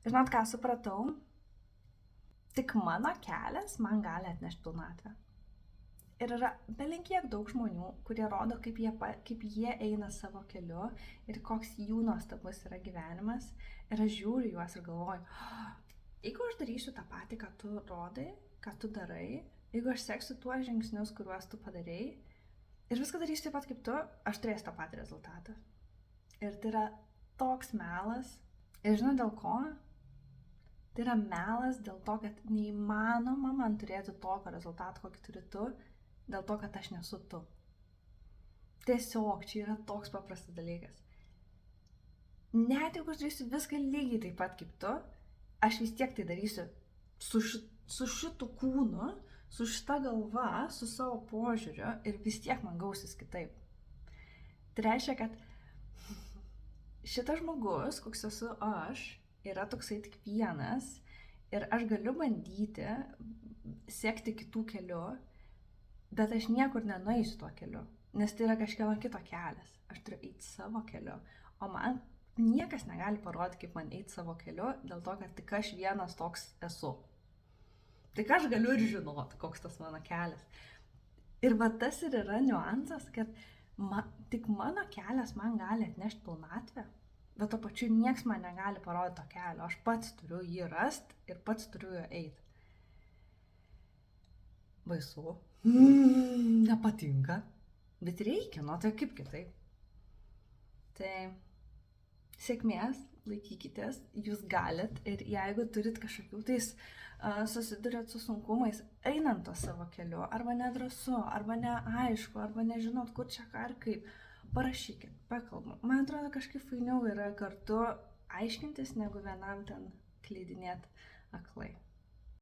Žinot, ką supratau? Tik mano kelias man gali atnešti pilnatvę. Ir yra belenkiek daug žmonių, kurie rodo, kaip jie eina savo keliu ir koks jų nuostabus yra gyvenimas. Ir aš žiūriu juos ir galvoju, jeigu aš darysiu tą patį, ką tu rodai, ką tu darai, jeigu aš seksiu tuos žingsnius, kuriuos tu padarei, ir viską darysiu taip pat kaip tu, aš turėsiu tą patį rezultatą. Ir tai yra toks melas. Ir žinai dėl ko? Tai yra melas dėl to, kad neįmanoma man turėti tokio rezultato, kokį turi tu, dėl to, kad aš nesu tu. Tiesiog čia yra toks paprastas dalykas. Net jeigu aš darysiu viską lygiai taip pat kaip tu, aš vis tiek tai darysiu su šitu kūnu, su šita galva, su savo požiūriu ir vis tiek man gausis kitaip. Tai reiškia, kad šitas žmogus, koks esu aš, yra toksai tik vienas ir aš galiu bandyti sekti kitų keliu, bet aš niekur nenueisiu tuo keliu, nes tai yra kažkieno kito kelias. Aš turiu eiti savo keliu, o man niekas negali parodyti, kaip man eiti savo keliu, dėl to, kad tik aš vienas toks esu. Tik aš galiu ir žinoti, koks tas mano kelias. Ir va tas ir yra niuansas, kad tik mano kelias man gali atnešti pilnatvę. Bet to pačiu nieks man negali parodyti to kelio, aš pats turiu jį rasti ir pats turiu jo eiti. Baisu. Nepatinka. Bet reikia, tai kaip kitaip. Tai sėkmės, laikykitės, jūs galit ir jeigu turit kažkokių tais susidurėt su sunkumais, einant to savo keliu, arba nedrąsu, arba neaišku, arba nežinot kur čia ką ir kaip, parašykit, pakalbam. Man atrodo, kažkaip fainiau yra kartu aiškintis, negu vienam ten kleidinėt aklai.